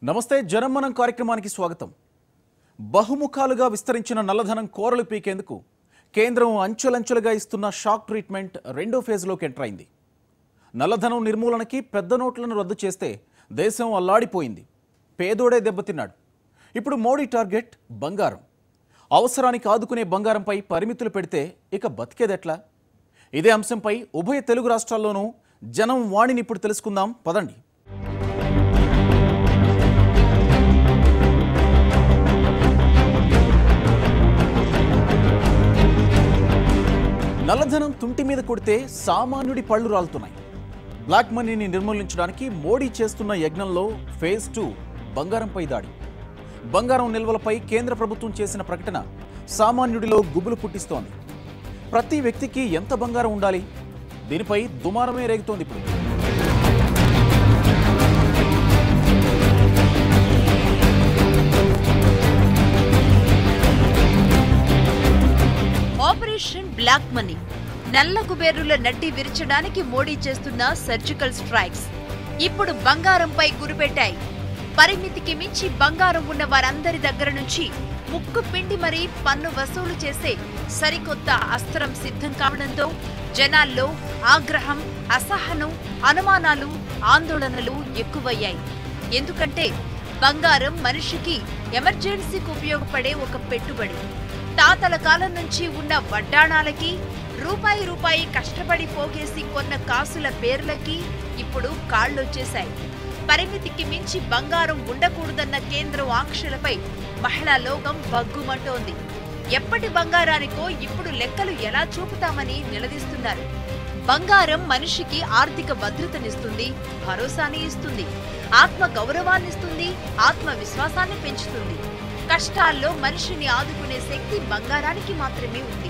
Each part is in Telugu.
నమస్తే జనమనం కార్యక్రమానికి స్వాగతం. బహుముఖాలుగా విస్తరించిన నల్లధనం కోరలు పీకేందుకు కేంద్రం అంచెలంచెలుగా ఇస్తున్న షాక్ ట్రీట్మెంట్ రెండో ఫేజ్లోకి ఎంటర్ అయింది. నల్లధనం నిర్మూలనకి పెద్ద నోట్లను రద్దు చేస్తే దేశం అల్లాడిపోయింది. పేదోడే దెబ్బతిన్నాడు. ఇప్పుడు మోడీ టార్గెట్ బంగారం. అవసరానికి ఆదుకునే బంగారంపై పరిమితులు పెడితే ఇక బతికేదెట్లా? ఇదే అంశంపై ఉభయ తెలుగు రాష్ట్రాల్లోనూ జనం వాణిని ఇప్పుడు తెలుసుకుందాం పదండి. నల్లధనం తుంటి మీద కొడితే సామాన్యుడి పళ్ళు రాలుతున్నాయి. బ్లాక్ మనీని నిర్మూలించడానికి మోడీ చేస్తున్న యజ్ఞంలో ఫేజ్ 2 బంగారంపై దాడి. బంగారం నిల్వలపై కేంద్ర ప్రభుత్వం చేసిన ప్రకటన సామాన్యుడిలో గుబులు పుట్టిస్తోంది. ప్రతి వ్యక్తికి ఎంత బంగారం ఉండాలి? దీనిపై దుమారమే రేగుతోంది ఇప్పుడు. ఆపరేషన్ బ్లాక్ మనీ, నల్ల కుబేరుల నడ్డి విరచడానికి మోడీ చేస్తున్న సర్జికల్ స్ట్రైక్స్ ఇప్పుడు బంగారంపై గురిపెట్టాయి. పరిమితికి మించి బంగారం ఉన్న వారందరి దగ్గర నుంచి ముక్కు పిండి మరీ పన్ను వసూలు చేసే సరికొత్త అస్త్రం సిద్ధం కావడంతో జనాల్లో ఆగ్రహం, అసహనం, అనుమానాలు, ఆందోళనలు ఎక్కువయ్యాయి. ఎందుకంటే బంగారం మనిషికి ఎమర్జెన్సీకి ఉపయోగపడే ఒక పెట్టుబడి. తాతల కాలం నుంచి ఉన్న వడ్డాణాలకి, రూపాయి కష్టపడి పోగేసి కొన్న కాసుల పేర్లకి ఇప్పుడు కాళ్ళొచ్చేశాయి. పరిమితికి మించి బంగారం ఉండకూడదన్న కేంద్రం ఆంక్షలపై మహిళా లోకం బగ్గుమంటోంది. ఎప్పటి బంగారానికో ఇప్పుడు లెక్కలు ఎలా చూపుతామని నిలదీస్తున్నారు. బంగారం మనిషికి ఆర్థిక భద్రతనిస్తుంది, భరోసాని ఇస్తుంది, ఆత్మ గౌరవాన్నిస్తుంది, ఆత్మవిశ్వాసాన్ని పెంచుతుంది. కష్టాల్లో మనిషిని ఆదుకునే శక్తి బంగారానికి మాత్రమే ఉంది.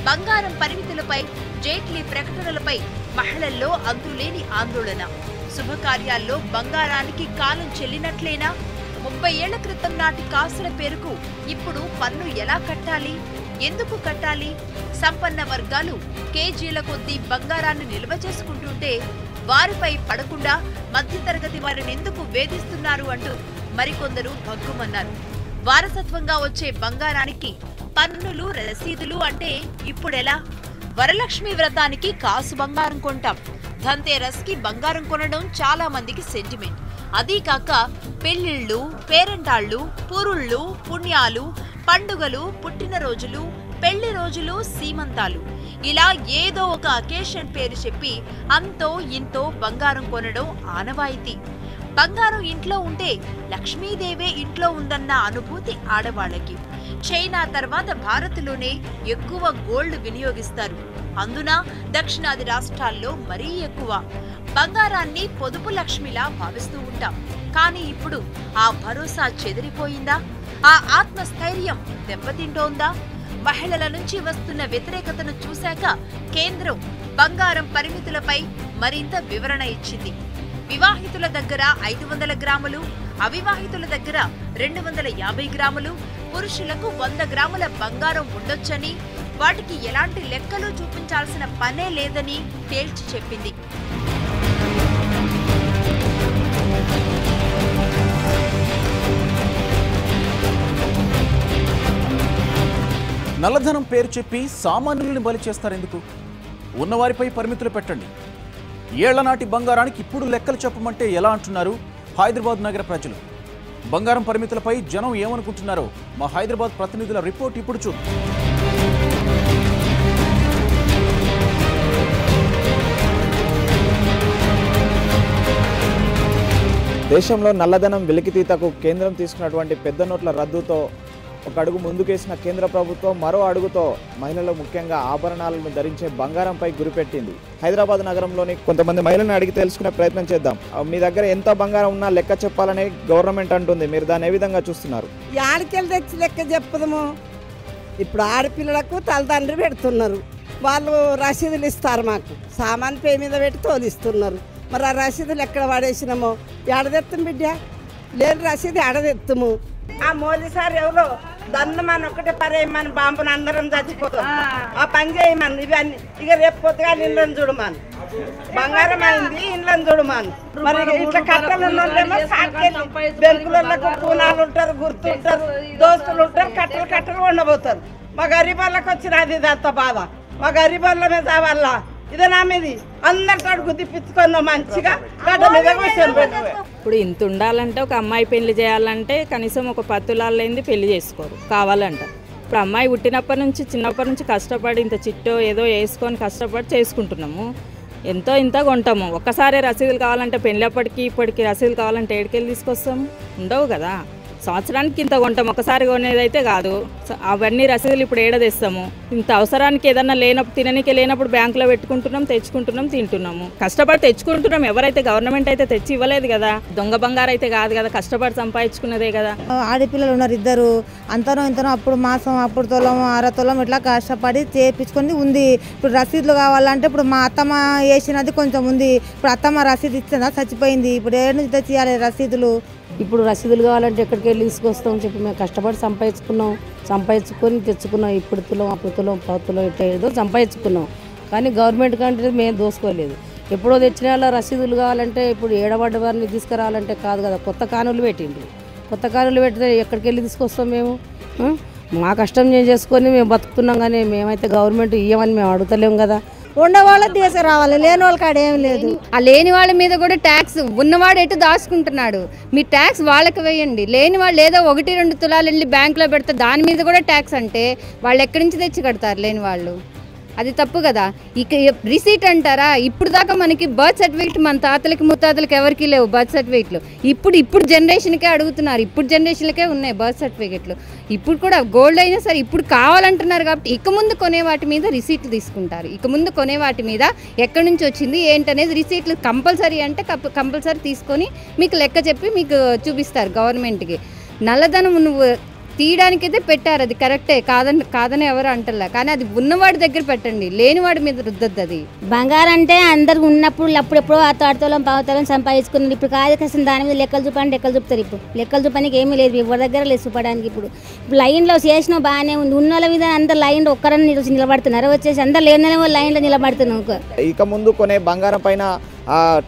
బంగారం పరిమితులపై, జైట్లీ ప్రకటనలపై మహిళల్లో అంతులేని ఆందోళన. శుభకార్యాల్లో బంగారానికి కాలం చెల్లినట్లేనా? 30 ఏళ్ల క్రితం నాటి కాసుల పేరుకు ఇప్పుడు పన్ను ఎలా కట్టాలి? ఎందుకు కట్టాలి? సంపన్న వర్గాలు కేజీల కొద్దీ బంగారాన్ని నిల్వ చేసుకుంటుంటే వారిపై పడకుండా మధ్యతరగతి వారిని ఎందుకు వేధిస్తున్నారు అంటూ మరికొందరు భగ్గుమన్నారు. వారసత్వంగా వచ్చే బంగారానికి పన్నులు, రసీదులు అంటే ఇప్పుడెలా? వరలక్ష్మి వ్రతానికి కాసు బంగారం కొంటాం. ధన్తేరస్ కి బంగారం కొనడం చాలా మందికి సెంటిమెంట్. అదీ కాక పెళ్లిళ్ళు, పేరంటాళ్ళు, పురుళ్ళు, పుణ్యాలు, పండుగలు, పుట్టినరోజులు, పెళ్లి రోజులు, సీమంతాలు, ఇలా ఏదో ఒక అకేషన్ పేరు చెప్పి అంతో ఇంతో బంగారం కొనడం ఆనవాయితీ. బంగారం ఇంట్లో ఉంటే లక్ష్మీదేవే ఇంట్లో ఉందన్న అనుభూతి ఆడవాళ్లకి. చైనా తర్వాత భారత్లోనే ఎక్కువ గోల్డ్ వినియోగిస్తారు. అందున దక్షిణాది రాష్ట్రాల్లో మరీ ఎక్కువ. బంగారాన్ని పొదుపు లక్ష్మిలా భావిస్తూ ఉంటాం. కానీ ఇప్పుడు ఆ భరోసా చెదిరిపోయిందా? ఆ ఆత్మస్థైర్యం దెబ్బతింటోందా? మహిళల నుంచి వస్తున్న వ్యతిరేకతను చూశాక కేంద్రం బంగారం పరిమితులపై మరింత వివరణ ఇచ్చింది. వివాహితుల దగ్గర 500 గ్రాములు, అవివాహితుల దగ్గర 250 గ్రాములు, పురుషులకు 100 గ్రాముల బంగారం ఉండొచ్చని, వాటికి ఎలాంటి లెక్కలు చూపించాల్సిన పనే లేదని తేల్చి చెప్పింది. నల్లధనం పేరు చెప్పి సామాన్యుల్ని బలి చేస్తారెందుకు? ఉన్నవారిపై పరిమితులు పెట్టండి. ఏళ్ల నాటి బంగారానికి ఇప్పుడు లెక్కలు చెప్పమంటే ఎలా అంటున్నారు హైదరాబాద్ నగర ప్రజలు. బంగారం పరిమితులపై జనం ఏమనుకుంటున్నారో మా హైదరాబాద్ ప్రతినిధుల రిపోర్ట్ ఇప్పుడు చూద్దాం. దేశంలో నల్లధనం వెలికితీతకు కేంద్రం తీసుకున్నటువంటి పెద్ద నోట్ల రద్దుతో ఒక అడుగు ముందుకేసిన కేంద్ర ప్రభుత్వం మరో అడుగుతో మహిళలు ముఖ్యంగా ఆభరణాలను ధరించే బంగారంపై గురిపెట్టింది. హైదరాబాద్ నగరంలోని కొంతమంది మహిళలను అడిగి తెలుసుకునే ప్రయత్నం చేద్దాం. మీ దగ్గర ఎంత బంగారం ఉన్నా లెక్క చెప్పాలని గవర్నమెంట్ అంటుంది. మీరు దాన్ని ఏ విధంగా చూస్తున్నారు? ఆడకెళ్ళి తెచ్చి లెక్క చెప్పదము. ఇప్పుడు ఆడపిల్లలకు తల్లిదండ్రులు పెడుతున్నారు. వాళ్ళు రసీదులు ఇస్తారు. మాకు సామాన్ పే మీద పెట్టి తోలిస్తున్నారు. మరి ఆ రసీదులు ఎక్కడ పడేసినామో ఎడదెత్తాం బిడ్డ. లేని రసీదు ఎడదెత్తము. ఆ మోదీ సార్ ఎవరో దన్నమని ఒకటే పరేయమని బాంబుని అందరం చచ్చిపోతాం. ఆ పని చేయమని ఇవన్నీ ఇక రేపు పొద్దుగా నిందని చూడమని బంగారం అయింది ఇండ్లను చూడమాను. మరి ఇట్లా కట్టలు ఉన్నోళ్ళేమో బెంకులకు కూనాలు ఉంటారు, గుర్తుంటారు, దోస్తులు ఉంటారు, కట్టలు కట్టలు ఉండబోతారు. మా గరీబ్ వాళ్ళకి వచ్చినది ఇదంతా బాధ. మా గరీబ్ వాళ్ళ మీద వల్ల ఇదే నా మీది అందరితో గుద్దిపించుకున్నాం మంచిగా గడ్డ మీద కూర్చొని. ఇప్పుడు ఇంత ఉండాలంటే ఒక అమ్మాయి పెళ్లి చేయాలంటే కనీసం ఒక 10 తులాలైంది పెళ్లి చేసుకోరు కావాలంట. ఇప్పుడు అమ్మాయి పుట్టినప్పటి నుంచి చిన్నప్పటి నుంచి కష్టపడి ఇంత చిట్టో ఏదో వేసుకొని కష్టపడి చేసుకుంటున్నాము. ఎంతో ఇంత కొంటాము. ఒక్కసారి రసీదులు కావాలంటే పెళ్ళప్పటికి ఇప్పటికి రసీదులు కావాలంటే ఏడుకెళ్ళి తీసుకొస్తాము? ఉండవు కదా. సంవత్సరానికి ఇంత కొంటాం, ఒకసారి కొనేదైతే కాదు. అవన్నీ రసీదులు ఇప్పుడు ఏడ తెస్తాము? ఇంత అవసరానికి ఏదన్నా లేనప్పుడు తిననీకి లేనప్పుడు బ్యాంకులో పెట్టుకుంటున్నాం, తెచ్చుకుంటున్నాం, తింటున్నాము. కష్టపడి తెచ్చుకుంటున్నాం. ఎవరైతే గవర్నమెంట్ అయితే తెచ్చి ఇవ్వలేదు కదా. దొంగ బంగారు అయితే కాదు కదా, కష్టపడి సంపాదించుకున్నదే కదా. ఆడపిల్లలు ఉన్నారు ఇద్దరు, అంతనో ఇంతనో అప్పుడు మాసం అప్పుడు తులం అరతులం ఇట్లా కష్టపడి చేయించుకుంది ఉంది. ఇప్పుడు రసీదులు కావాలంటే ఇప్పుడు మా అత్తమ్మ వేసినది కొంచెం ఉంది. ఇప్పుడు అత్తమ్మ రసీదు ఇచ్చిందా, చచ్చిపోయింది. ఇప్పుడు ఏడు నుంచి తెచ్చియాలి రసీదులు. ఇప్పుడు రసీదులు కావాలంటే ఎక్కడికి వెళ్ళి తీసుకొస్తాం చెప్పి మేము కష్టపడి సంపాదించుకొని తెచ్చుకున్నాం. ఇప్పుడు తులం అప్పుడు తులం 10 తులం ఇట్లా ఏదో సంపాదించుకున్నాం. కానీ గవర్నమెంట్ కంటే మేము దోసుకోలేదు. ఎప్పుడో తెచ్చిన వాళ్ళ రసీదులు కావాలంటే ఇప్పుడు ఏడబడ్డ వారిని తీసుకురావాలంటే కాదు కదా. కొత్త కానులు పెట్టిండ్రు. కొత్త కానులు పెట్టితే ఎక్కడికి వెళ్ళి తీసుకొస్తాం మేము? మా కష్టం మేము చేసుకొని మేము బతుకుతున్నాం. కానీ మేమైతే గవర్నమెంట్ ఇవ్వమని మేము అడుగుతలేము కదా. ఉండవాళ్ళ తీసుకురావాలి, లేని వాళ్ళ కాడ ఏం లేదు. ఆ లేని వాళ్ళ మీద కూడా ట్యాక్స్, ఉన్నవాడు ఎటు దాచుకుంటున్నాడు. మీ ట్యాక్స్ వాళ్ళకి వేయండి. లేని వాళ్ళు ఏదో 1-2 తులాలు వెళ్ళి బ్యాంకులో పెడితే దాని మీద కూడా ట్యాక్స్ అంటే వాళ్ళు ఎక్కడి నుంచి తెచ్చి కడతారు లేని వాళ్ళు? అది తప్పు కదా. ఇక రిసీట్ అంటారా? ఇప్పుడు దాకా మనకి బర్త్ సర్టిఫికేట్ మన తాతలకి ముత్తాతలకి ఎవరికి లేవు బర్త్ సర్టిఫికేట్లు. ఇప్పుడు జనరేషన్కే అడుగుతున్నారు. ఇప్పుడు జనరేషన్లకే ఉన్నాయి బర్త్ సర్టిఫికేట్లు. ఇప్పుడు కూడా గోల్డ్ అయినా సరే ఇప్పుడు కావాలంటున్నారు కాబట్టి ఇక ముందు కొనే వాటి మీద రిసీట్లు తీసుకుంటారు. ఇక ముందు కొనే వాటి మీద ఎక్కడి నుంచి వచ్చింది ఏంటనేది రిసీట్లు కంపల్సరీ అంటే కంపల్సరీ తీసుకొని మీకు లెక్క చెప్పి మీకు చూపిస్తారు గవర్నమెంట్కి. నల్లధనం నువ్వు తీయడానికైతే పెట్టారు, అది కరెక్టే, కాదని ఎవరు అంటలే. కానీ అది ఉన్నవాడి దగ్గర పెట్టండి, లేనివాడి మీద రుద్దద్దు. అది బంగారం అంటే అందరికి ఉన్నప్పుడు అప్పుడెప్పుడో 6 తులం 10 తులం సంపాదించుకున్నారు. ఇప్పుడు కాదు కష్టం దాని మీద లెక్కలు చూపుతారు. ఇప్పుడు లెక్కలు చూపడానికి ఏమీ లేదు, ఎవరి దగ్గర లేదు చూపడానికి. ఇప్పుడు లైన్లో చేసినా బాగానే ఉంది. ఉన్న వాళ్ళ మీద అందరు లైన్లో ఒక్కరని నిలబడుతున్నారు. వచ్చేసి అందరు లేని లైన్లో నిలబడుతున్నారు. ఇక ముందు కొనే బంగారం పైన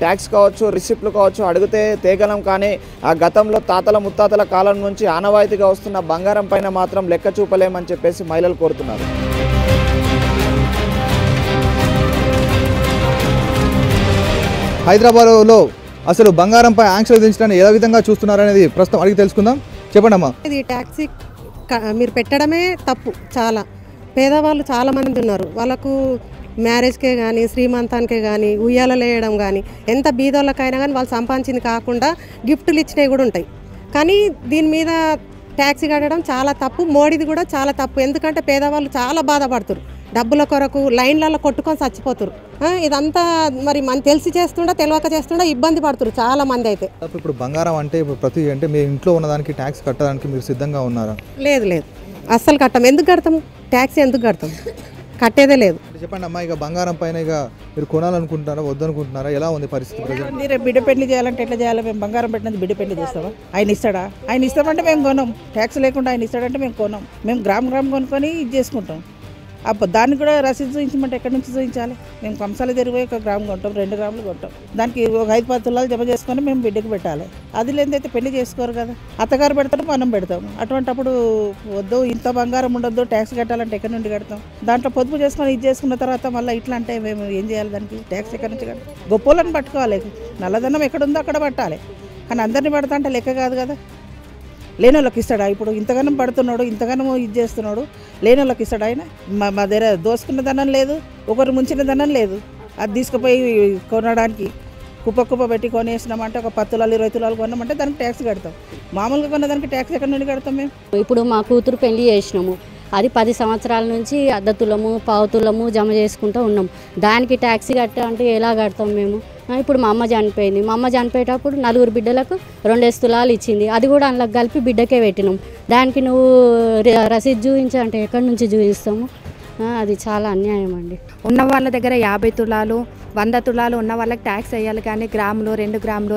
ట్యాక్స్ కావచ్చు, రిసిప్ట్లు కావచ్చు అడిగితే తేగలం. కానీ ఆ గతంలో తాతల ముత్తాతల కాలం నుంచి ఆనవాయితీగా వస్తున్న బంగారం పైన మాత్రం లెక్క చూపలేమని చెప్పేసి మహిళలు కోరుతున్నారు. హైదరాబాద్లో అసలు బంగారంపై ఆంక్షలు విధించడాన్ని ఏ విధంగా చూస్తున్నారనేది ప్రస్తుతం అడిగి తెలుసుకుందాం. చెప్పండి అమ్మా. ఇది ట్యాక్సీ మీరు పెట్టడమే తప్పు. చాలా పేదవాళ్ళు చాలామంది ఉన్నారు. వాళ్ళకు మ్యారేజ్కే కానీ శ్రీమంతానికే కానీ ఉయ్యాలలు వేయడం కానీ ఎంత బీదోళ్ళకైనా కానీ వాళ్ళు సంపాదించింది కాకుండా గిఫ్టులు ఇచ్చినవి కూడా ఉంటాయి. కానీ దీని మీద ట్యాక్సీ కట్టడం చాలా తప్పు. మోడీది కూడా చాలా తప్పు. ఎందుకంటే పేదవాళ్ళు చాలా బాధపడుతారు. డబ్బుల కొరకు లైన్లలో కొట్టుకొని చచ్చిపోతారు. ఇదంతా మరి మనం తెలిసి చేస్తుండా తెలియక చేస్తుండా ఇబ్బంది పడుతున్నారు చాలా మంది. అయితే ఇప్పుడు బంగారం అంటే ఇప్పుడు అంటే మీ ఇంట్లో ఉన్నదానికి ట్యాక్స్ కట్టడానికి మీరు సిద్ధంగా ఉన్నారా? లేదు, అస్సలు కట్టం. ఎందుకు కడతాం? ట్యాక్సీ ఎందుకు కడతాం? కట్టేదే లేదు. చెప్పండి అమ్మా, ఇక బంగారం పైన ఇక మీరు కొనాలనుకుంటున్నారా వద్దనుకుంటున్నారా? ఎలా ఉంది పరిస్థితి? మీరు బిడ్డ పెళ్లి చేయాలంటే ఎట్లా చేయాలి? మేము బంగారం పెట్టినది బిడ్డ పెళ్లి చేస్తామా? ఆయన ఇస్తాడా? ఆయన ఇస్తామంటే మేము కొనం. ట్యాక్స్ లేకుండా ఆయన ఇస్తాడంటే మేము కొనం. మేము గ్రామ్ కొనుక్కొని ఇది చేసుకుంటాం. అప్పుడు దాన్ని కూడా రసీదు చూపించమంటే ఎక్కడి నుంచి చూపించాలి? మేము కంసాల తిరిగిపోయి 1 గ్రాము కొంటాం, 2 గ్రాములు కొంటాం. దానికి 5-10 తులాలు జమ చేసుకొని మేము బిడ్డకు పెట్టాలి. అది లేదైతే పెళ్లి చేసుకోరు కదా. అత్తగారు పెడతారు, మనం పెడతాము. అటువంటిప్పుడు వద్దు, ఇంత బంగారం ఉండొద్దు, ట్యాక్స్ కట్టాలంటే ఎక్కడి నుండి కడతాం? దాంట్లో పొదుపు చేసుకొని ఇది చేసుకున్న తర్వాత మళ్ళీ ఇట్లా అంటే మేము ఏం చేయాలి? దానికి ట్యాక్స్ ఎక్కడి నుంచి కట్టాలి? గొప్పలను పట్టుకోవాలి. నల్లధనం ఎక్కడుందో అక్కడ పట్టాలి. కానీ అందరినీ పడతా అంటే లెక్క కాదు కదా. లేని వాళ్ళకి ఇస్తాడా? ఇప్పుడు ఇంతగానం పడుతున్నాడు, ఇంతగానం ఇది చేస్తున్నాడు, లేని వాళ్ళకి ఇస్తాడు ఆయన? మా దగ్గర దోసుకున్న ధనం లేదు, ఒకరు ముంచిన ధనం లేదు. అది తీసుకుపోయి కొనడానికి కుప్ప పెట్టి కొనేసినామంటే ఒక 10 తులాలు 20 తులాలు కొన్నామంటే దానికి ట్యాక్స్ కడతాం. మామూలుగా కొన్న దానికి ట్యాక్స్ ఎక్కడి నుండి కడతాం మేము? ఇప్పుడు మా కూతురు పెళ్లి చేసినాము. అది 10 సంవత్సరాల నుంచి 1/2 తులము 1/4 తులము జమ చేసుకుంటూ ఉన్నాం. దానికి ట్యాక్సీ కట్టాలంటే ఎలా కడతాం మేము? ఇప్పుడు మా అమ్మ చనిపోయింది. మా అమ్మ చనిపోయేటప్పుడు 4 బిడ్డలకు 2 తులాలు ఇచ్చింది. అది కూడా అందులో కలిపి బిడ్డకే పెట్టినాం. దానికి నువ్వు రసీదు చూపించాలంటే ఎక్కడి నుంచి చూపిస్తాము? అది చాలా అన్యాయం అండి. ఉన్న వాళ్ళ దగ్గర 50 తులాలు 100 తులాలు ఉన్న వాళ్ళకి ట్యాక్స్ వేయాలి. కానీ గ్రాములు 2 గ్రాములు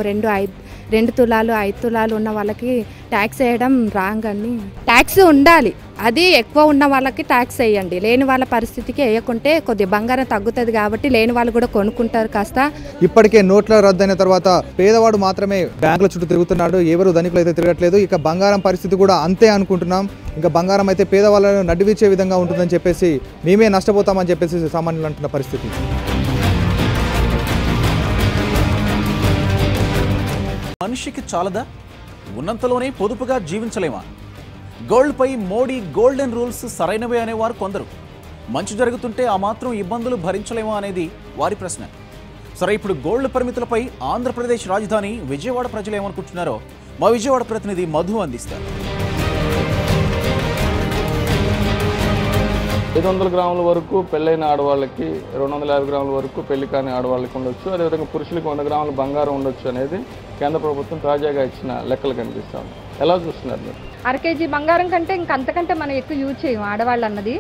2 తులాలు 5 తులాలు ఉన్న వాళ్ళకి ట్యాక్స్ వేయడం రాంగ్ అని. ట్యాక్స్ ఉండాలి, అది ఎక్కువ ఉన్న వాళ్ళకి ట్యాక్స్ వేయండి, లేని వాళ్ళ పరిస్థితికి వేయకుంటే కొద్దిగా బంగారం తగ్గుతుంది కాబట్టి లేని వాళ్ళు కూడా కొనుక్కుంటారు కాస్త. ఇప్పటికే నోట్ల రద్దయిన తర్వాత పేదవాడు మాత్రమే బ్యాంకుల చుట్టూ తిరుగుతున్నాడు, ఎవరు ధనికులు అయితే తిరగట్లేదు. ఇక బంగారం పరిస్థితి కూడా అంతే అనుకుంటున్నాం. ఇంకా బంగారం అయితే పేదవాళ్ళను నడివిచ్చే విధంగా ఉంటుందని చెప్పేసి మేమే నష్టపోతామని చెప్పేసి సామాన్యులు అంటున్న పరిస్థితి. మనిషికి చాలదా? ఉన్నంతలోనే పొదుపుగా జీవించలేమా? గోల్డ్పై మోడీ గోల్డెన్ రూల్స్ సరైనవే అనేవారు కొందరు. మంచి జరుగుతుంటే ఆ మాత్రం ఇబ్బందులు భరించలేమా అనేది వారి ప్రశ్న. సరే, ఇప్పుడు గోల్డ్ పరిమితులపై ఆంధ్రప్రదేశ్ రాజధాని విజయవాడ ప్రజలు ఏమనుకుంటున్నారో మా విజయవాడ ప్రతినిధి మధు అందిస్తారు. 500 గ్రాముల వరకు పెళ్ళైన ఆడవాళ్ళకి, 250 గ్రాముల వరకు పెళ్లి కాని ఆడవాళ్ళకి ఉండొచ్చు, అదేవిధంగా పురుషులకి 100 గ్రాముల బంగారం ఉండొచ్చు అనేది కేంద్ర ప్రభుత్వం తాజాగా ఇచ్చిన లెక్కలు కనిపిస్తాం. ఎలా చూస్తున్నారు మీరు? 1/2 కేజీ బంగారం కంటే ఇంకంతకంటే మనం ఎక్కువ యూజ్ చేయం ఆడవాళ్ళు అన్నది.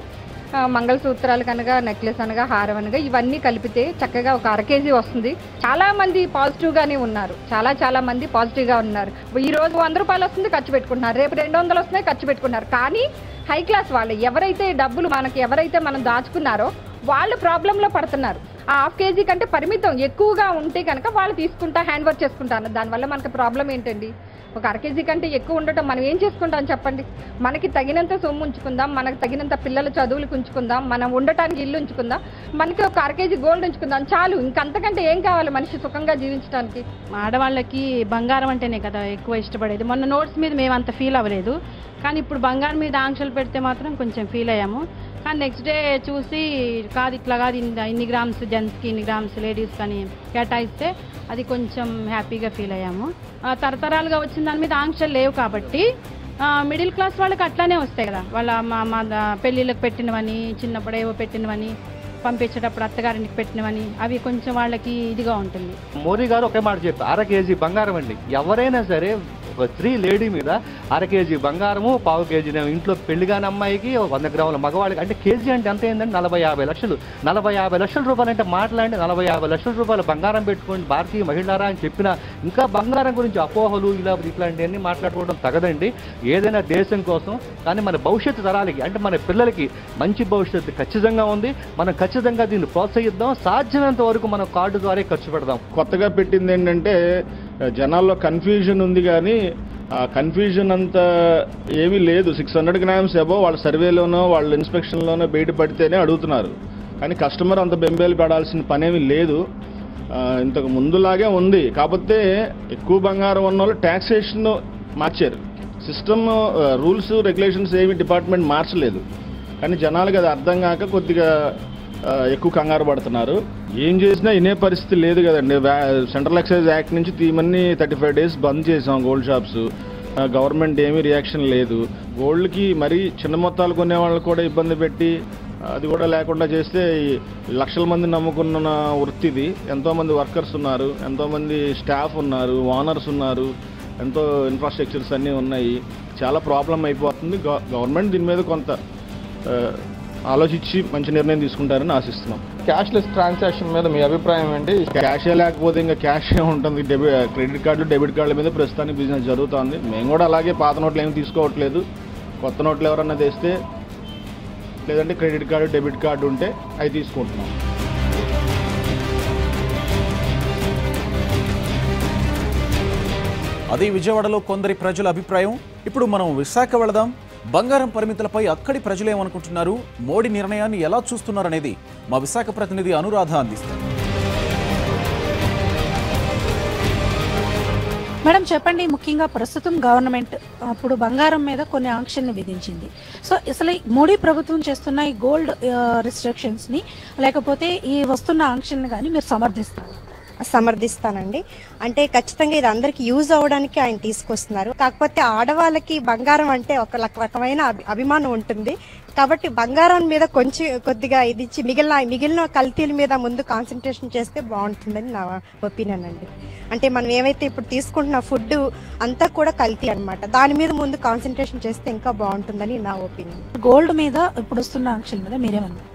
మంగళసూత్రాలు కనుక, నెక్లెస్ అనగా, హారం అనగా ఇవన్నీ కలిపితే చక్కగా ఒక 1/2 కేజీ వస్తుంది. చాలా మంది పాజిటివ్గానే ఉన్నారు, చాలా మంది పాజిటివ్గా ఉన్నారు. ఈ రోజు 100 రూపాయలు వస్తుంది ఖర్చు పెట్టుకుంటున్నారు, రేపు 200 వస్తున్నాయి ఖర్చు పెట్టుకున్నారు. కానీ హై క్లాస్ వాళ్ళు ఎవరైతే డబ్బులు ఎవరైతే మనం దాచుకున్నారో వాళ్ళు ప్రాబ్లంలో పడుతున్నారు. ఆ 1/2 కేజీ కంటే పరిమితం ఎక్కువగా ఉంటే కనుక వాళ్ళు తీసుకుంటా హ్యాండ్ వర్క్ చేసుకుంటారు. దానివల్ల మనకు ప్రాబ్లం ఏంటండి? ఒక 1/2 కేజీ కంటే ఎక్కువ ఉండటం మనం ఏం చేసుకుంటాం చెప్పండి? మనకి తగినంత సొమ్ము ఉంచుకుందాం, మనకు తగినంత పిల్లల చదువులకు ఉంచుకుందాం, మనం ఉండటానికి ఇల్లు ఉంచుకుందాం, మనకి ఒక 1/2 కేజీ గోల్డ్ ఉంచుకుందాం చాలు. ఇంకంతకంటే ఏం కావాలి మనిషి సుఖంగా జీవించడానికి? ఆడవాళ్ళకి బంగారం అంటేనే కదా ఎక్కువ ఇష్టపడేది. మొన్న నోట్స్ మీద మేము అంత ఫీల్ అవ్వలేదు, కానీ ఇప్పుడు బంగారం మీద ఆంక్షలు పెడితే మాత్రం కొంచెం ఫీల్ అయ్యాము. కానీ నెక్స్ట్ డే చూసి కాదు ఇట్లా కాదు, ఇన్ని గ్రామ్స్ జెంట్స్కి, ఇన్ని గ్రామ్స్ లేడీస్ కానీ కేటాయిస్తే అది కొంచెం హ్యాపీగా ఫీల్ అయ్యాము. తరతరాలుగా వచ్చిన దాని మీద ఆంక్షలు లేవు కాబట్టి మిడిల్ క్లాస్ వాళ్ళకి అట్లానే వస్తాయి కదా. వాళ్ళ మా పెళ్ళిళ్ళకి పెట్టినవని, చిన్నప్పుడు ఏవో పెట్టినవని, పంపించేటప్పుడు అత్తగారింటికి పెట్టినవని, అవి కొంచెం వాళ్ళకి ఇదిగా ఉంటుంది. మోదీ గారు ఒకే మాట చెప్పారు, 1/2 కేజీ బంగారం అండి. ఎవరైనా సరే ఒక స్త్రీ లేడీ మీద 1/2 కేజీ బంగారము, 1/4 కేజీ ఇంట్లో పెళ్లిగాని అమ్మాయికి, 100 గ్రాముల మగవాళ్ళకి, అంటే కేజీ అంటే ఎంత అయిందండి? 40-50 లక్షలు. 40-50 లక్షల రూపాయలు అంటే మాట్లాడి 40-50 లక్షల రూపాయలు బంగారం పెట్టుకోండి భారతీయ మహిళారా అని చెప్పినా ఇంకా బంగారం గురించి అపోహలు ఇట్లాంటివన్నీ మాట్లాడుకోవడం తగదండి. ఏదైనా దేశం కోసం, కానీ మన భవిష్యత్తు తరాలకి, అంటే మన పిల్లలకి మంచి భవిష్యత్తు ఖచ్చితంగా ఉంది. మనం ఖచ్చితంగా దీన్ని ప్రోత్సహిద్దాం. సాధ్యమైనంత వరకు మనం కార్డు ద్వారా ఖర్చు పెడదాం. కొత్తగా పెట్టింది ఏంటంటే జనాల్లో కన్ఫ్యూజన్ ఉంది, కానీ ఆ కన్ఫ్యూజన్ అంతా ఏమీ లేదు. 600 గ్రామ్స్ అబోవ్ వాళ్ళ సర్వేలోనో వాళ్ళ ఇన్స్పెక్షన్లోనో బయటపడితేనే అడుగుతున్నారు, కానీ కస్టమర్ అంత బెంబేలు పడాల్సిన పనేమీ లేదు. ఇంతకు ముందులాగే ఉంది. కాకపోతే ఎక్కువ బంగారం ఉన్న వాళ్ళు ట్యాక్సేషన్ మార్చారు. సిస్టమ్ రూల్స్ రెగ్యులేషన్స్ ఏమి డిపార్ట్మెంట్ మార్చలేదు, కానీ జనాలకు అది అర్థం కాక కొద్దిగా ఎక్కువ కంగారు పడుతున్నారు. ఏం చేసినా ఇనే పరిస్థితి లేదు కదండి. సెంట్రల్ ఎక్సైజ్ యాక్ట్ నుంచి తీమని 35 డేస్ బంద్ చేసాం గోల్డ్ షాప్స్. గవర్నమెంట్ ఏమీ రియాక్షన్ లేదు. గోల్డ్కి మరీ చిన్న మొత్తాలు కొనే వాళ్ళని కూడా ఇబ్బంది పెట్టి అది కూడా లేకుండా చేస్తే లక్షల మంది నమ్ముకున్న వృత్తిది. ఎంతోమంది వర్కర్స్ ఉన్నారు, ఎంతోమంది స్టాఫ్ ఉన్నారు, ఓనర్స్ ఉన్నారు, ఎంతో ఇన్ఫ్రాస్ట్రక్చర్స్ అన్నీ ఉన్నాయి. చాలా ప్రాబ్లం అయిపోతుంది. గవర్నమెంట్ దీని మీద కొంత ఆలోచించి మంచి నిర్ణయం తీసుకుంటారని ఆశిస్తున్నాం. క్యాష్లెస్ ట్రాన్సాక్షన్ మీద మీ అభిప్రాయం ఏంటి? క్యాషే లేకపోతే ఇంకా క్యాష్ ఉంటుంది. క్రెడిట్ కార్డులు, డెబిట్ కార్డుల మీద ప్రస్తుతానికి బిజినెస్ జరుగుతుంది. మేము కూడా అలాగే పాత నోట్లు ఏమి తీసుకోవట్లేదు. కొత్త నోట్లు ఎవరన్నా తెస్తే, లేదంటే క్రెడిట్ కార్డు, డెబిట్ కార్డు ఉంటే అవి తీసుకుంటున్నాం. అది విజయవాడలో కొందరి ప్రజల అభిప్రాయం. ఇప్పుడు మనం విశాఖ వెళదాం. బంగారం పరిమితులపై అక్కడి ప్రజలేమనుకుంటున్నారు, మోడీ నిర్ణయాన్ని ఎలా చూస్తున్నారనేది మా విశాఖ ప్రతినిధి అనురాధ అందిస్తారు. మేడం చెప్పండి, ముఖ్యంగా ప్రస్తుతం గవర్నమెంట్ అప్పుడు బంగారం మీద కొన్ని ఆంక్షల్ని విధించింది. సో అసలు మోడీ ప్రభుత్వం చేస్తున్న ఈ గోల్డ్ రిస్ట్రిక్షన్స్ని, లేకపోతే ఈ వస్తున్న ఆంక్షల్ని కానీ మీరు సమర్థిస్తానండి. అంటే ఖచ్చితంగా ఇది అందరికి యూజ్ అవ్వడానికి ఆయన తీసుకొస్తున్నారు. కాకపోతే ఆడవాళ్ళకి బంగారం అంటే ఒక రకమైన అభిమానం ఉంటుంది. కాబట్టి బంగారం మీద కొద్దిగా ఇది ఇచ్చి మిగిలిన కల్తీల మీద ముందు కాన్సన్ట్రేషన్ చేస్తే బాగుంటుందని నా ఒపీనియన్ అండి. అంటే మనం ఏమైతే ఇప్పుడు తీసుకుంటున్న ఫుడ్ అంతా కూడా కల్తీ అనమాట. దాని మీద ముందు కాన్సన్ట్రేషన్ చేస్తే ఇంకా బాగుంటుందని నా ఒపీనియన్. గోల్డ్ మీద ఇప్పుడు వస్తున్న ఆంక్షల మీద మీరేమన్నారు?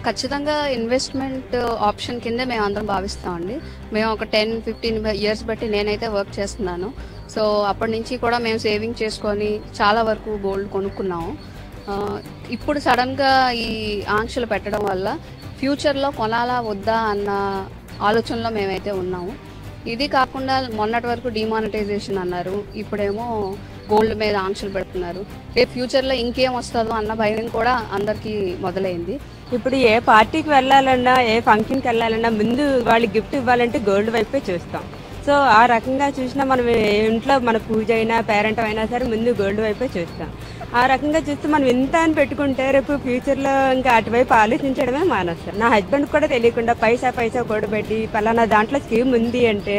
ఖచ్చితంగా ఇన్వెస్ట్మెంట్ ఆప్షన్ కింద మేము అందరం భావిస్తామండి. మేము ఒక 10-15 ఇయర్స్ బట్టి నేనైతే వర్క్ చేస్తున్నాను. సో అప్పటి నుంచి కూడా మేము సేవింగ్ చేసుకొని చాలా వరకు గోల్డ్ కొనుక్కున్నాము. ఇప్పుడు సడన్గా ఈ ఆంక్షలు పెట్టడం వల్ల ఫ్యూచర్లో కొనాలా వద్దా అన్న ఆలోచనలో మేమైతే ఉన్నాము. ఇది కాకుండా మొన్నటి వరకు డిమానిటైజేషన్ అన్నారు, ఇప్పుడేమో గోల్డ్ మీద ఆంక్షలు పెడుతున్నారు. రేపు ఫ్యూచర్లో ఇంకేం వస్తుందో అన్న భయం కూడా అందరికీ మొదలైంది. ఇప్పుడు ఏ పార్టీకి వెళ్ళాలన్నా, ఏ ఫంక్షన్కి వెళ్ళాలన్నా ముందు వాళ్ళకి గిఫ్ట్ ఇవ్వాలంటే గోల్డ్ వైపే చూస్తాం. సో ఆ రకంగా చూసినా మనం ఇంట్లో మన పూజ అయినా పేరెంట్ అయినా సరే ముందు గోల్డ్ వైపే చూస్తాం. ఆ రకంగా చూస్తే మనం ఎంత అని పెట్టుకుంటే రేపు ఫ్యూచర్లో ఇంకా అటువైపు ఆలోచించడమే మానేస్తాం. నా హస్బెండ్ కూడా తెలియకుండా పైసా కూడబెట్టి పలానా దాంట్లో స్కీమ్ ఉంది అంటే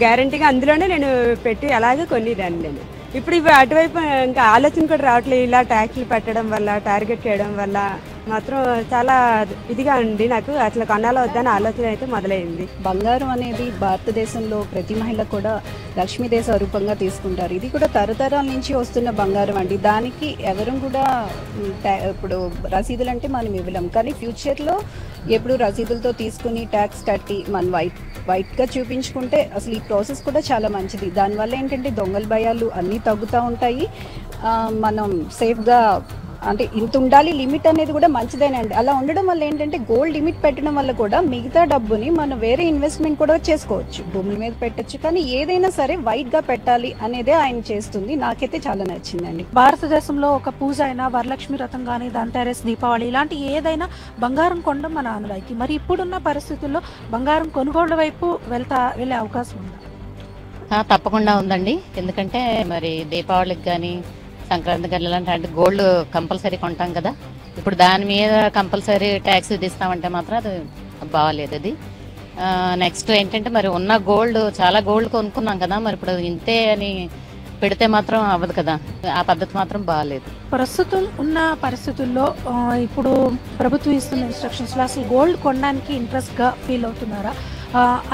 గ్యారంటీగా అందులోనే నేను పెట్టి అలాగే కొనేదాన్ని నేను. ఇప్పుడు ఇవి అటువైపు ఇంకా ఆలోచన కూడా రావట్లేదు. ఇలా ట్యాక్స్లు పెట్టడం వల్ల, టార్గెట్ చేయడం వల్ల మాత్రం చాలా ఇదిగా ఉంది. నాకు అసలు కొనాలో వద్దని ఆలోచన అయితే మొదలైంది. బంగారం అనేది భారతదేశంలో ప్రతి మహిళ కూడా లక్ష్మీదేవి స్వరూపంగా తీసుకుంటారు. ఇది కూడా తరతరాల నుంచి వస్తున్న బంగారం అండి. దానికి ఎవరు కూడా ఇప్పుడు రసీదులు అంటే మనం ఇవ్వలేం, కానీ ఫ్యూచర్లో ఎప్పుడు రసీదులతో తీసుకుని ట్యాక్స్ కట్టి మనం వైట్గా చూపించుకుంటే అసలు ఈ ప్రాసెస్ కూడా చాలా మంచిది. దానివల్ల ఏంటంటే దొంగల భయాలు అన్నీ తగ్గుతూ ఉంటాయి. మనం సేఫ్గా అంటే ఇంత ఉండాలి లిమిట్ అనేది కూడా మంచిదేనండి. అలా ఉండడం వల్ల ఏంటంటే గోల్డ్ లిమిట్ పెట్టడం వల్ల కూడా మిగతా డబ్బుని మనం వేరే ఇన్వెస్ట్మెంట్ కూడా చేసుకోవచ్చు, భూముల మీద పెట్టచ్చు. కానీ ఏదైనా సరే వైట్గా పెట్టాలి అనేదే ఆయన చేస్తుంది. నాకైతే చాలా నచ్చిందండి. భారతదేశంలో ఒక పూజ అయినా, వరలక్ష్మి వ్రతం కానీ, ధన్తెరస్, దీపావళి ఇలాంటి ఏదైనా బంగారం కొనడం మన ఆనవాయితీ. మరి ఇప్పుడున్న పరిస్థితుల్లో బంగారం కొనుగోళ్ల వైపు వెళ్ళే అవకాశం ఉందా? తప్పకుండా ఉందండి. ఎందుకంటే మరి దీపావళికి కానీ, సంక్రాంతికి కానీ ఇలాంటి గోల్డ్ కంపల్సరీ కొంటాం కదా. ఇప్పుడు దాని మీద కంపల్సరీ ట్యాక్స్ విధిస్తామంటే మాత్రం అది బాగాలేదు. అది నెక్స్ట్ ఏంటంటే మరి ఉన్న గోల్డ్ చాలా గోల్డ్ కొనుక్కున్నాం కదా, మరి ఇప్పుడు ఇంతే అని పెడితే మాత్రం అవ్వదు కదా. ఆ పద్ధతి మాత్రం బాగాలేదు. ప్రస్తుతం ఉన్న పరిస్థితుల్లో ఇప్పుడు ప్రభుత్వం ఇస్తున్న ఇన్స్ట్రక్షన్స్లో అసలు గోల్డ్ కొనడానికి ఇంట్రెస్ట్గా ఫీల్ అవుతున్నారా?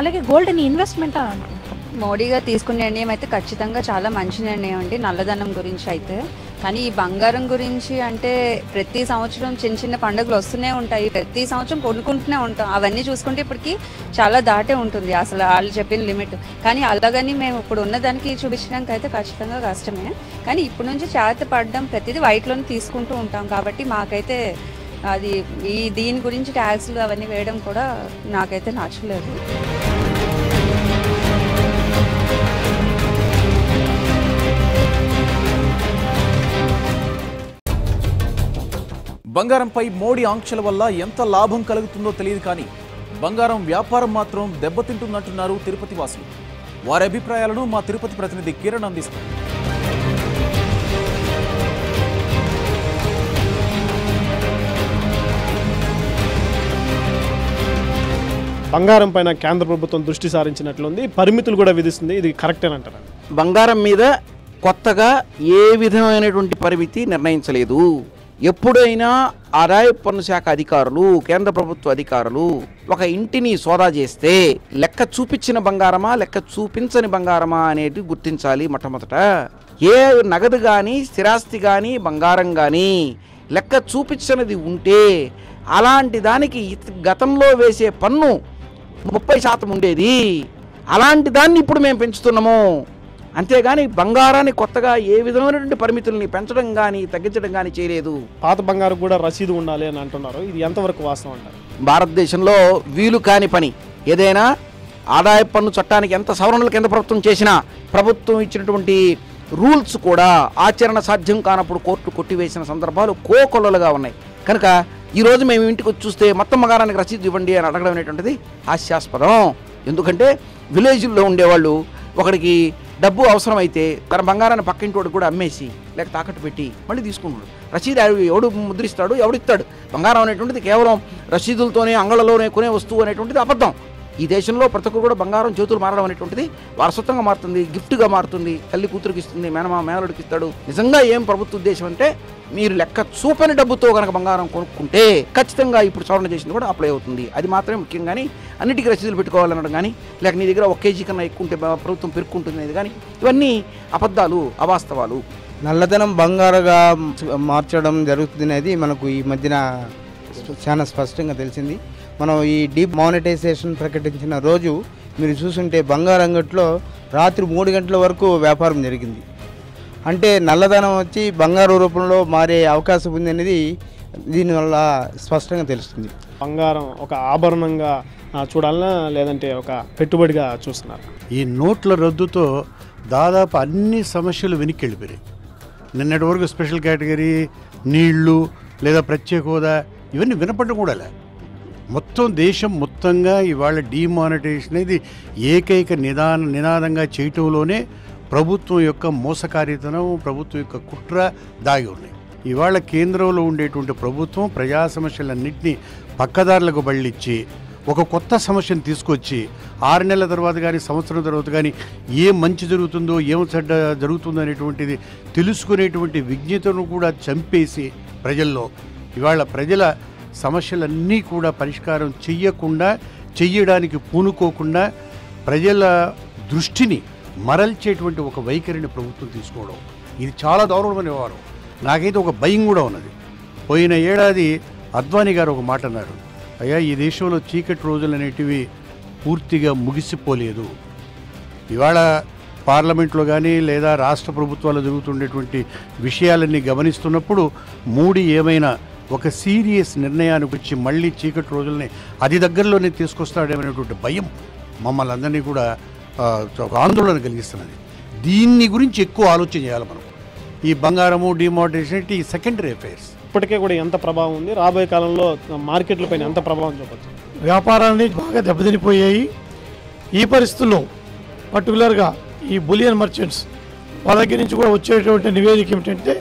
అలాగే గోల్డ్ని ఇన్వెస్ట్మెంట్ అనుకుంటున్నారు? మోడీ గారు తీసుకునే నిర్ణయం అయితే ఖచ్చితంగా చాలా మంచి నిర్ణయం అండి, నల్లధనం గురించి అయితే. కానీ ఈ బంగారం గురించి అంటే ప్రతి సంవత్సరం చిన్న చిన్న పండుగలు వస్తూనే ఉంటాయి, ప్రతి సంవత్సరం కొనుక్కుంటూనే ఉంటాం. అవన్నీ చూసుకుంటే ఇప్పటికి చాలా దాటే ఉంటుంది అసలు వాళ్ళు చెప్పిన లిమిట్. కానీ అలాగని మేము ఇప్పుడు ఉన్నదానికి చూపించడానికి అయితే ఖచ్చితంగా కష్టమే. కానీ ఇప్పటి నుంచి జాగ్రత్త పడడం, ప్రతిదీ వైట్లోనే తీసుకుంటూ ఉంటాం కాబట్టి మాకైతే అది దీని గురించి ట్యాక్స్లు అవన్నీ వేయడం కూడా నాకైతే నచ్చలేదు. బంగారంపై మోడీ ఆంక్షల వల్ల ఎంత లాభం కలుగుతుందో తెలియదు, కానీ బంగారం వ్యాపారం మాత్రం దెబ్బతింటుందంటున్నారు తిరుపతి వాసులు. వారి అభిప్రాయాలను మా తిరుపతి ప్రతినిధి కిరణ్ అందిస్తారు. బంగారం పైన కేంద్ర ప్రభుత్వం దృష్టి సారించినట్లుంది, పరిమితులు కూడా విధిస్తుంది. ఇది కరెక్టేనంటారా? బంగారం మీద కొత్తగా ఏ విధమైనటువంటి పరిమితి నిర్ణయించలేదు. ఎప్పుడైనా ఆదాయ పన్ను శాఖ అధికారులు, కేంద్ర ప్రభుత్వ అధికారులు ఒక ఇంటిని సోదా చేస్తే లెక్క చూపించిన బంగారమా, లెక్క చూపించని బంగారమా అనేది గుర్తించాలి. మొట్టమొదట ఏ నగదు కానీ, స్థిరాస్తి కానీ, బంగారం కానీ లెక్క చూపించినది ఉంటే అలాంటి దానికి గతంలో వేసే పన్ను 30% ఉండేది. అలాంటి దాన్ని ఇప్పుడు మేము పెంచుతున్నాము. అంతేగాని బంగారాన్ని కొత్తగా ఏ విధమైనటువంటి పరిమితుల్ని పెంచడం కానీ తగ్గించడం కానీ చేయలేదు. పాత బంగారం కూడా రసీదు ఉండాలి అని అంటున్నారు. ఇది ఎంతవరకు వాస్తవం అంటారు? భారతదేశంలో వీలు కాని పని ఏదైనా ఆదాయ పన్ను చట్టానికి ఎంత సవరణలు కేంద్ర ప్రభుత్వం చేసినా ప్రభుత్వం ఇచ్చినటువంటి రూల్స్ కూడా ఆచరణ సాధ్యం కానప్పుడు కోర్టు కొట్టివేసిన సందర్భాలు కోకొల్లలుగా ఉన్నాయి. కనుక ఈరోజు మేము ఇంటికి వచ్చి చూస్తే మొత్తం బంగారానికి రసీదు ఇవ్వండి అని అడగడం అనేటువంటిది హాస్యాస్పదం. ఎందుకంటే విలేజ్లో ఉండేవాళ్ళు ఒకడికి డబ్బు అవసరమైతే తన బంగారాన్ని పక్కింటోడికి కూడా అమ్మేసి లేక తాకట్టు పెట్టి మళ్ళీ తీసుకుంటాడు. రసీదు ఎవడు ముద్రిస్తాడు, ఎవడిస్తాడు? బంగారం అనేటువంటిది కేవలం రసీదులతోనే, అంగళ్ళలోనే కొనే వస్తువు అనేటువంటిది అబద్ధం. ఈ దేశంలో ప్రతి ఒక్కరు కూడా బంగారం చేతులు మారడం అనేటువంటిది వారసత్వంగా మారుతుంది, గిఫ్ట్గా మారుతుంది. తల్లి కూతురికి ఇస్తుంది, మేనలుడికి ఇస్తాడు. నిజంగా ఏం ప్రభుత్వ ఉద్దేశం అంటే మీరు లెక్క చూపని డబ్బుతో కనుక బంగారం కొనుక్కుంటే ఖచ్చితంగా ఇప్పుడు సవరణ చేసింది కూడా అప్లై అవుతుంది. అది మాత్రమే ముఖ్యం. కానీ అన్నిటికీ రసీదులు పెట్టుకోవాలనడం కానీ, లేక నీ దగ్గర 1 కేజీ కన్నా ఎక్కువ ఉంటే ప్రభుత్వం పెరుక్కుంటుంది అనేది కానీ ఇవన్నీ అబద్ధాలు, అవాస్తవాలు. నల్లధనం బంగారుగా మార్చడం జరుగుతుంది అనేది మనకు ఈ మధ్యన చాలా స్పష్టంగా తెలిసింది. మనం ఈ డీప్ మానిటైజేషన్ ప్రకటించిన రోజు మీరు చూసుంటే బంగారు అంగట్లో రాత్రి 3 గంటల వరకు వ్యాపారం జరిగింది. అంటే నల్లధనం వచ్చి బంగారు రూపంలో మారే అవకాశం ఉంది అనేది దీనివల్ల స్పష్టంగా తెలుస్తుంది. బంగారం ఒక ఆభరణంగా చూడాలన్నా లేదంటే ఒక పెట్టుబడిగా చూస్తున్నారు. ఈ నోట్ల రద్దుతో దాదాపు అన్ని సమస్యలు వెనక్కి వెళ్ళిపోయాయి. నిన్నటి వరకు స్పెషల్ కేటగిరీ, నీళ్లు లేదా ప్రత్యేక హోదా ఇవన్నీ వినపడడం కూడా లే. మొత్తం దేశం మొత్తంగా ఇవాళ డిమానిటైజేషన్ అనేది ఏకైక నినాదంగా చేయటంలోనే ప్రభుత్వం యొక్క మోసకారితనం, ప్రభుత్వం యొక్క కుట్ర దాగి ఉన్నాయి. ఇవాళ కేంద్రంలో ఉండేటువంటి ప్రభుత్వం ప్రజా సమస్యలన్నింటినీ పక్కదారులకు బళ్ళిచ్చి ఒక కొత్త సమస్యను తీసుకొచ్చి 6 నెలల తర్వాత కానీ సంవత్సరం తర్వాత కానీ ఏం మంచి జరుగుతుందో ఏం చెడ్డ జరుగుతుందో అనేటువంటిది తెలుసుకునేటువంటి విజ్ఞతను కూడా చంపేసి ప్రజల్లో ఇవాళ ప్రజల సమస్యలన్నీ కూడా పరిష్కారం చెయ్యడానికి పూనుకోకుండా ప్రజల దృష్టిని మరల్చేటువంటి ఒక వైఖరిని ప్రభుత్వం తీసుకోవడం ఇది చాలా దారుణమైన వ్యవహారం. నాకైతే ఒక భయం కూడా ఉన్నది. పోయిన ఏడాది అద్వానీ గారు ఒక మాట అన్నారు, అయ్యా ఈ దేశంలో చీకటి రోజులు అనేటివి పూర్తిగా ముగిసిపోలేదు. ఇవాళ పార్లమెంట్లో కానీ లేదా రాష్ట్ర ప్రభుత్వాలు జరుగుతుండేటువంటి విషయాలన్నీ గమనిస్తున్నప్పుడు మోడీ ఏమైనా ఒక సీరియస్ నిర్ణయానికి వచ్చి మళ్ళీ చీకటి రోజుల్ని అతి దగ్గరలోనే తీసుకొస్తాడేమనేటువంటి భయం మమ్మల్ని అందరినీ కూడా ఒక ఆందోళన కలిగిస్తున్నది. దీన్ని గురించి ఎక్కువ ఆలోచన చేయాలి మనం. ఈ బంగారము డిమానిటైజేషన్ ఈ సెకండరీ అఫైర్స్ ఇప్పటికే కూడా ఎంత ప్రభావం ఉంది, రాబోయే కాలంలో మార్కెట్లపైన ఎంత ప్రభావం చూపచ్చు? వ్యాపారాన్ని బాగా దెబ్బతినిపోయాయి. ఈ పరిస్థితుల్లో పర్టికులర్గా ఈ బులియన్ మర్చెంట్స్ వాళ్ళ దగ్గర నుంచి కూడా వచ్చేటువంటి నివేదిక ఏమిటంటే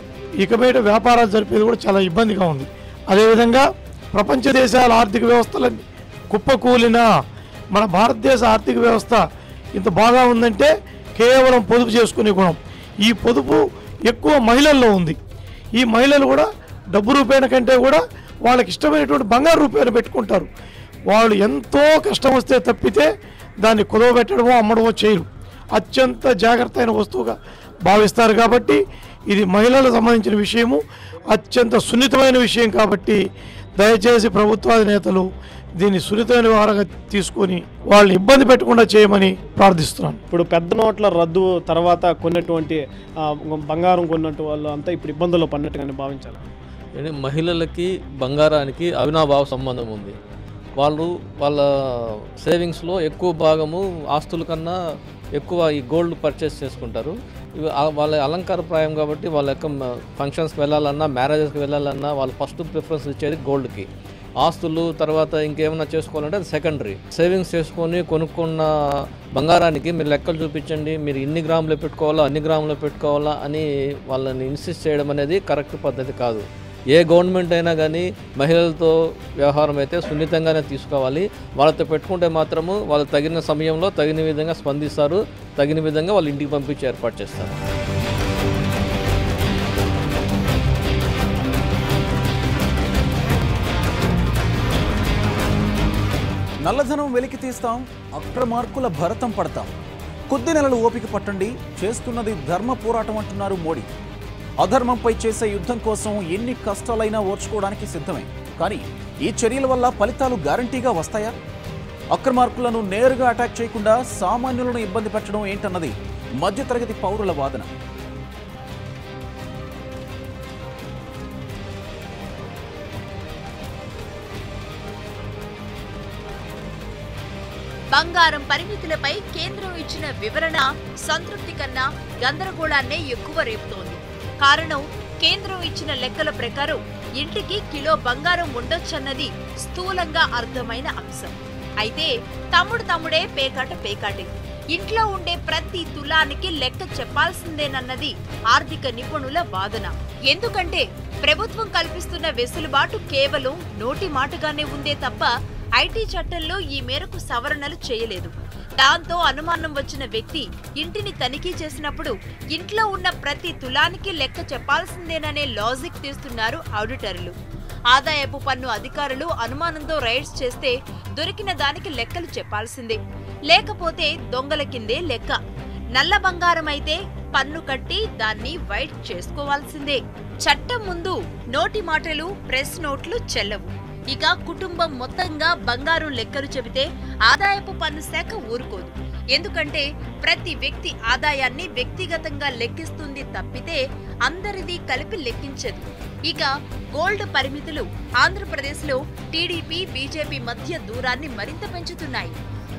ఇక బయట వ్యాపారాలు జరిపేది కూడా చాలా ఇబ్బందిగా ఉంది. అదేవిధంగా ప్రపంచ దేశాల ఆర్థిక వ్యవస్థలన్నీ కుప్పకూలిన మన భారతదేశ ఆర్థిక వ్యవస్థ ఇంత బాగా ఉందంటే కేవలం పొదుపు చేసుకునే గుణం. ఈ పొదుపు ఎక్కువ మహిళల్లో ఉంది. ఈ మహిళలు కూడా డబ్బు రూపాయల కంటే కూడా వాళ్ళకి ఇష్టమైనటువంటి బంగారు రూపాయలు పెట్టుకుంటారు. వాళ్ళు ఎంతో కష్టం వస్తే తప్పితే దాన్ని కుదవబెట్టడమో అమ్మడమో చేయరు. అత్యంత జాగ్రత్త అయిన వస్తువుగా భావిస్తారు. కాబట్టి ఇది మహిళలకు సంబంధించిన విషయము, అత్యంత సున్నితమైన విషయం. కాబట్టి దయచేసి ప్రభుత్వాధినేతలు దీన్ని సున్నితమైన వ్యవహారంగా తీసుకొని వాళ్ళని ఇబ్బంది పెట్టకుండా చేయమని ప్రార్థిస్తున్నాను. ఇప్పుడు పెద్ద నోట్ల రద్దు తర్వాత కొన్నటువంటి బంగారం కొన్నట్టు వాళ్ళు అంతా ఇప్పుడు ఇబ్బందుల్లో పడినట్టుగానే భావించాలి. మహిళలకి బంగారానికి అవినాభావ సంబంధం ఉంది. వాళ్ళు వాళ్ళ సేవింగ్స్లో ఎక్కువ భాగము ఆస్తుల కన్నా ఎక్కువ ఈ గోల్డ్ పర్చేస్ చేసుకుంటారు. ఇవి వాళ్ళ అలంకారప్రాయం కాబట్టి వాళ్ళ యొక్క ఫంక్షన్స్కి వెళ్ళాలన్నా, మ్యారేజెస్కి వెళ్ళాలన్నా వాళ్ళు ఫస్ట్ ప్రిఫరెన్స్ ఇచ్చేది గోల్డ్కి. ఆస్తులు తర్వాత ఇంకేమైనా చేసుకోవాలంటే అది సెకండరీ. సేవింగ్స్ చేసుకొని కొనుక్కున్న బంగారానికి మీరు లెక్కలు చూపించండి, మీరు ఇన్ని గ్రాములు పెట్టుకోవాలా, అన్ని గ్రాములు పెట్టుకోవాలా అని వాళ్ళని ఇన్సిస్ట్ చేయడం అనేది కరెక్ట్ పద్ధతి కాదు. ఏ గవర్నమెంట్ అయినా కానీ మహిళలతో వ్యవహారం అయితే సున్నితంగానే తీసుకోవాలి. వాళ్ళతో పెట్టుకుంటే మాత్రము వాళ్ళు తగిన సమయంలో తగిన విధంగా స్పందిస్తారు, తగిన విధంగా వాళ్ళు ఇంటికి పంపించి ఏర్పాటు చేస్తారు. నల్లధనం వెలికి తీస్తాం, అక్రమార్కుల భరతం పడతాం. కొద్ది నెలలు ఓపిక పట్టండి, చేస్తున్నది ధర్మ పోరాటం అంటున్నారు మోడీ. అధర్మంపై చేసే యుద్ధం కోసం ఎన్ని కష్టాలైనా ఓర్చుకోవడానికి సిద్ధమే. కానీ ఈ చర్యల వల్ల ఫలితాలు గ్యారంటీగా వస్తాయా? అక్రమార్కులను నేరుగా అటాక్ చేయకుండా సామాన్యులను ఇబ్బంది పెట్టడం ఏంటన్నది మధ్యతరగతి పౌరుల వాదన. బంగారం పరిమితులపై కేంద్రం ఇచ్చిన వివరణ సంతృప్తి కన్నా గందరగోళాన్నే ఎక్కువ రేపుతోంది. కారణం కేంద్రం ఇచ్చిన లెక్కల ప్రకారం ఇంటికి కిలో బంగారం ఉండొచ్చన్నది స్థూలంగా అర్థమైన అంశం. అయితే తమ్ముడే పేకాటే. ఇంట్లో ఉండే ప్రతి తులానికి లెక్క చెప్పాల్సిందేనన్నది ఆర్థిక నిపుణుల వాదన. ఎందుకంటే ప్రభుత్వం కల్పిస్తున్న వెసులుబాటు కేవలం నోటి మాటగానే ఉందే తప్ప ఐటీ చట్టంలో ఈ మేరకు సవరణలు చేయలేదు. దాంతో అనుమానం వచ్చిన వ్యక్తి ఇంటిని తనిఖీ చేసినప్పుడు ఇంట్లో ఉన్న ప్రతి తులానికి లెక్క చెప్పాల్సిందేననే లాజిక్ తీస్తున్నారు ఆడిటర్లు. ఆదాయపు పన్ను అధికారులు అనుమానంతో రైడ్స్ చేస్తే దొరికిన దానికి లెక్కలు చెప్పాల్సిందే, లేకపోతే దొంగల కిందే లెక్క. నల్ల బంగారం అయితే పన్ను కట్టి దాన్ని వైట్ చేసుకోవాల్సిందే. చట్టం ముందు నోటి మాటలు, ప్రెస్ నోట్లు చెల్లవు. ఇక కుటుంబం మొత్తంగా బంగారం లెక్కలు చెబితే ఆదాయపు పన్ను శాఖ ఊరుకోదు. ఎందుకంటే ప్రతి వ్యక్తి ఆదాయాన్ని వ్యక్తిగతంగా లెక్కిస్తుంది తప్పితే అందరిది కలిపి లెక్కించదు. ఇక గోల్డ్ పరిమితులు ఆంధ్రప్రదేశ్లో టీడీపీ బీజేపీ మధ్య దూరాన్ని మరింత పెంచుతున్నాయి.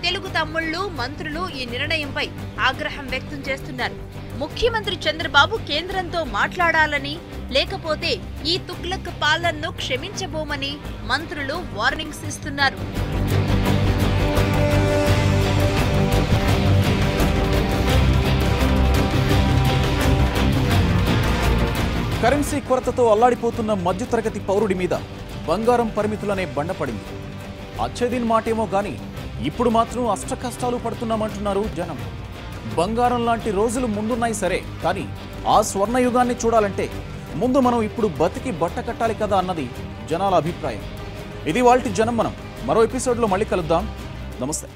తెలుగు తమ్ముళ్లు మంత్రులు ఈ నిర్ణయంపై ఆగ్రహం వ్యక్తం చేస్తున్నారు. ముఖ్యమంత్రి చంద్రబాబు కేంద్రంతో మాట్లాడాలని, లేకపోతే ఈ తుగ్లక్ పాలనను క్షమించబోమని మంత్రులు వార్నింగ్స్ ఇస్తున్నారు. కరెన్సీ కొరతతో అల్లాడిపోతున్న మధ్యతరగతి పౌరుడి మీద బంగారం పరిమితులనే బండపడింది. అచ్చేదిన్ మాటేమో గాని ఇప్పుడు మాత్రం అష్టకష్టాలు పడుతున్నామంటున్నారు జనం. బంగారం లాంటి రోజులు ముందున్నాయి సరే, కానీ ఆ స్వర్ణయుగాన్ని చూడాలంటే ముందు మనం ఇప్పుడు బతికి బట్ట కట్టాలి కదా అన్నది జనాల అభిప్రాయం. ఇది వాల్టి జనం. మనం మరో ఎపిసోడ్లో మళ్ళీ కలుద్దాం. నమస్తే.